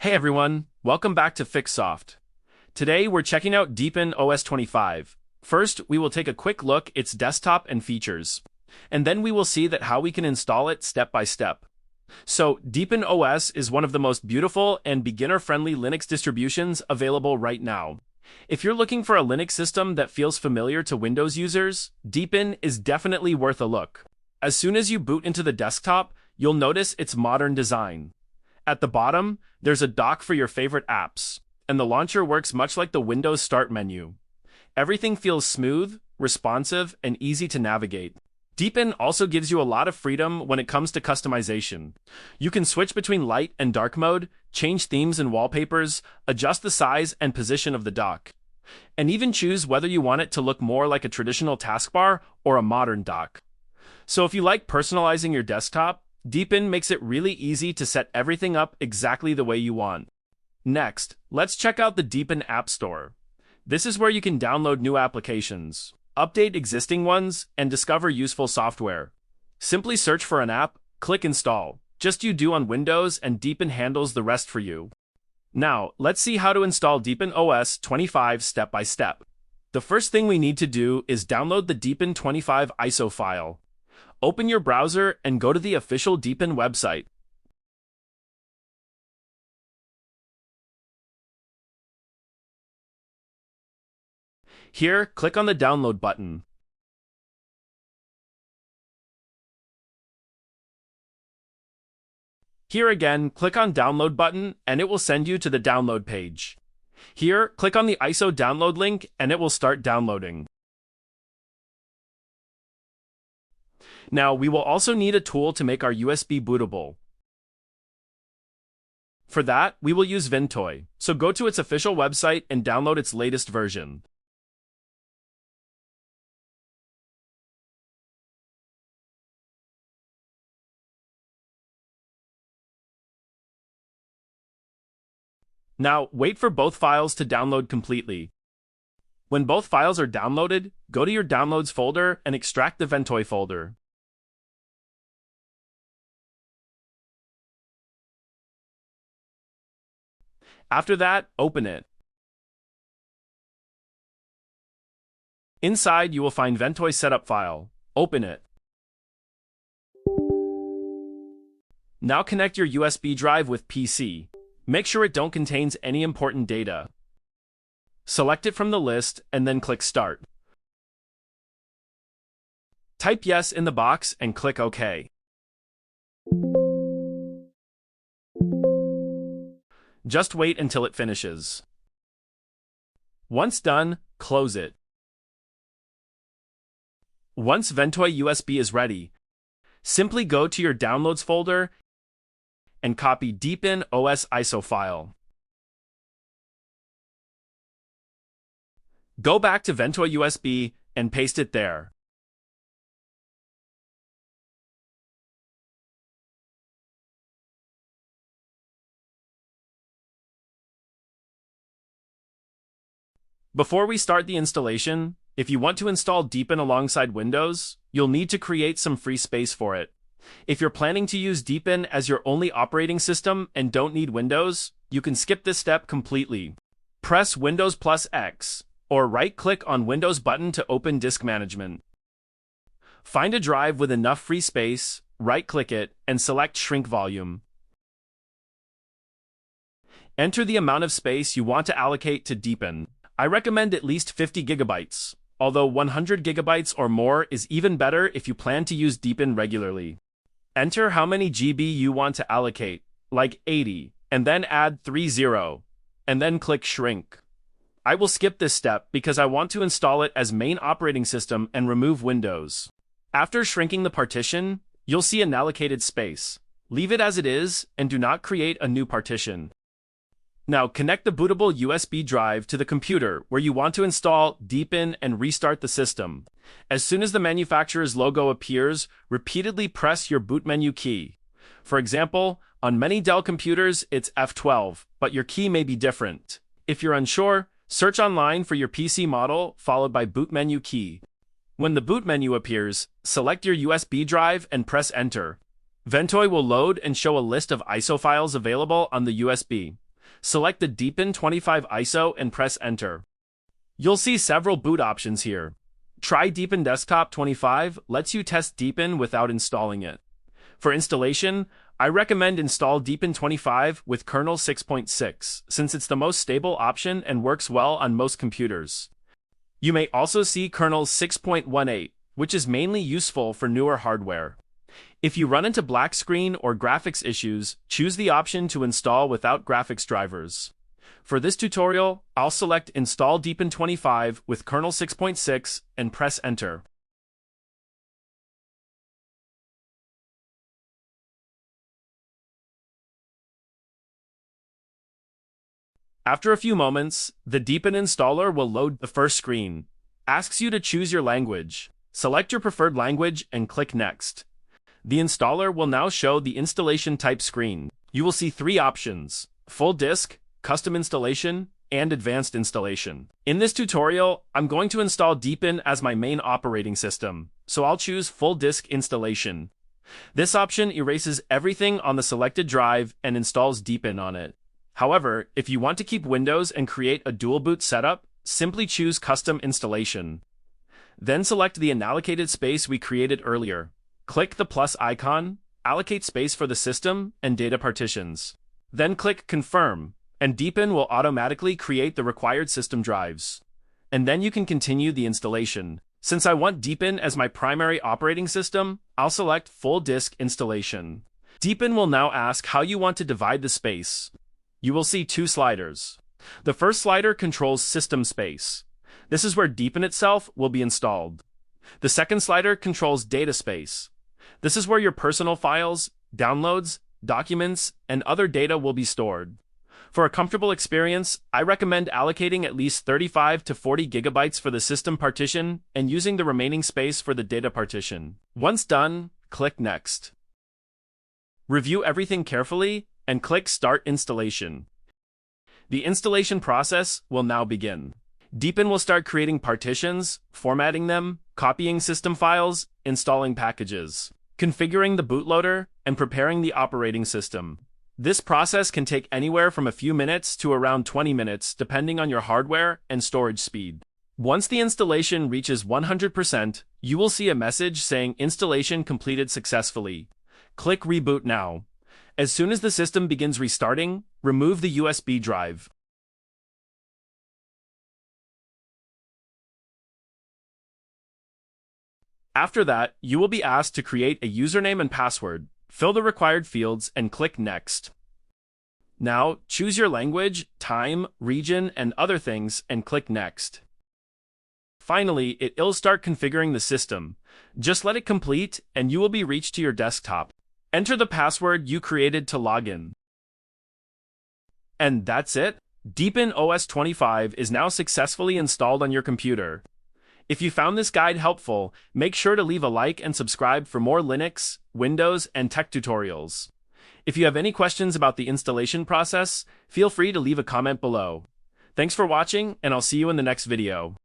Hey everyone, welcome back to FixSoft. Today we're checking out Deepin OS 25. First, we will take a quick look at its desktop and features, and then we will see that how we can install it step by step. So, Deepin OS is one of the most beautiful and beginner-friendly Linux distributions available right now. If you're looking for a Linux system that feels familiar to Windows users, Deepin is definitely worth a look. As soon as you boot into the desktop, you'll notice its modern design. At the bottom, there's a dock for your favorite apps, and the launcher works much like the Windows Start menu. Everything feels smooth, responsive, and easy to navigate. Deepin also gives you a lot of freedom when it comes to customization. You can switch between light and dark mode, change themes and wallpapers, adjust the size and position of the dock, and even choose whether you want it to look more like a traditional taskbar or a modern dock. So if you like personalizing your desktop, Deepin makes it really easy to set everything up exactly the way you want. Next, let's check out the Deepin App Store. This is where you can download new applications, update existing ones, and discover useful software. Simply search for an app, click Install, just you do on Windows, and Deepin handles the rest for you. Now, let's see how to install Deepin OS 25 step by step. The first thing we need to do is download the Deepin 25 ISO file. Open your browser and go to the official Deepin website. Here, click on the download button. Here again, click on download button and it will send you to the download page. Here, click on the ISO download link and it will start downloading. Now, we will also need a tool to make our USB bootable. For that, we will use Ventoy, so go to its official website and download its latest version. Now, wait for both files to download completely. When both files are downloaded, go to your Downloads folder and extract the Ventoy folder. After that, open it. Inside, you will find Ventoy setup file. Open it. Now connect your USB drive with PC. Make sure it don't contains any important data. Select it from the list and then click Start. Type Yes in the box and click OK. Just wait until it finishes. Once done, close it. Once Ventoy USB is ready, simply go to your Downloads folder and copy Deepin OS ISO file. Go back to Ventoy USB and paste it there. Before we start the installation, if you want to install Deepin alongside Windows, you'll need to create some free space for it. If you're planning to use Deepin as your only operating system and don't need Windows, you can skip this step completely. Press Windows plus X, or right-click on Windows button to open Disk Management. Find a drive with enough free space, right-click it, and select Shrink Volume. Enter the amount of space you want to allocate to Deepin. I recommend at least 50 gigabytes, although 100 gigabytes or more is even better if you plan to use Deepin regularly. Enter how many GB you want to allocate, like 80, and then add 30, and then click Shrink. I will skip this step because I want to install it as main operating system and remove Windows. After shrinking the partition, you'll see an allocated space. Leave it as it is and do not create a new partition. Now connect the bootable USB drive to the computer where you want to install Deepin and restart the system. As soon as the manufacturer's logo appears, repeatedly press your boot menu key. For example, on many Dell computers it's F12, but your key may be different. If you're unsure, search online for your PC model followed by boot menu key. When the boot menu appears, select your USB drive and press Enter. Ventoy will load and show a list of ISO files available on the USB. Select the Deepin 25 ISO and press Enter. You'll see several boot options here. Try Deepin Desktop 25 lets you test Deepin without installing it. For installation, I recommend install Deepin 25 with kernel 6.6, since it's the most stable option and works well on most computers. You may also see kernel 6.18, which is mainly useful for newer hardware. If you run into black screen or graphics issues, choose the option to install without graphics drivers. For this tutorial, I'll select Install Deepin 25 with kernel 6.6 and press Enter. After a few moments, the Deepin installer will load the first screen. Asks you to choose your language. Select your preferred language and click Next. The installer will now show the installation type screen. You will see three options: full disk, custom installation, and advanced installation. In this tutorial, I'm going to install Deepin as my main operating system, so I'll choose full disk installation. This option erases everything on the selected drive and installs Deepin on it. However, if you want to keep Windows and create a dual boot setup, simply choose Custom Installation. Then select the unallocated space we created earlier. Click the plus icon, allocate space for the system and data partitions. Then click Confirm, and Deepin will automatically create the required system drives. And then you can continue the installation. Since I want Deepin as my primary operating system, I'll select Full Disk Installation. Deepin will now ask how you want to divide the space. You will see two sliders. The first slider controls system space. This is where Deepin itself will be installed. The second slider controls data space. This is where your personal files, downloads, documents, and other data will be stored. For a comfortable experience, I recommend allocating at least 35 to 40 gigabytes for the system partition and using the remaining space for the data partition. Once done, click Next. Review everything carefully and click Start Installation. The installation process will now begin. Deepin will start creating partitions, formatting them, copying system files, installing packages, configuring the bootloader, and preparing the operating system. This process can take anywhere from a few minutes to around 20 minutes depending on your hardware and storage speed. Once the installation reaches 100%, you will see a message saying Installation completed successfully. Click Reboot now. As soon as the system begins restarting, remove the USB drive. After that, you will be asked to create a username and password, fill the required fields, and click Next. Now, choose your language, time, region, and other things, and click Next. Finally, it'll start configuring the system. Just let it complete, and you will be reached to your desktop. Enter the password you created to log in. And that's it. Deepin OS 25 is now successfully installed on your computer. If you found this guide helpful, make sure to leave a like and subscribe for more Linux, Windows, and tech tutorials. If you have any questions about the installation process, feel free to leave a comment below. Thanks for watching, and I'll see you in the next video.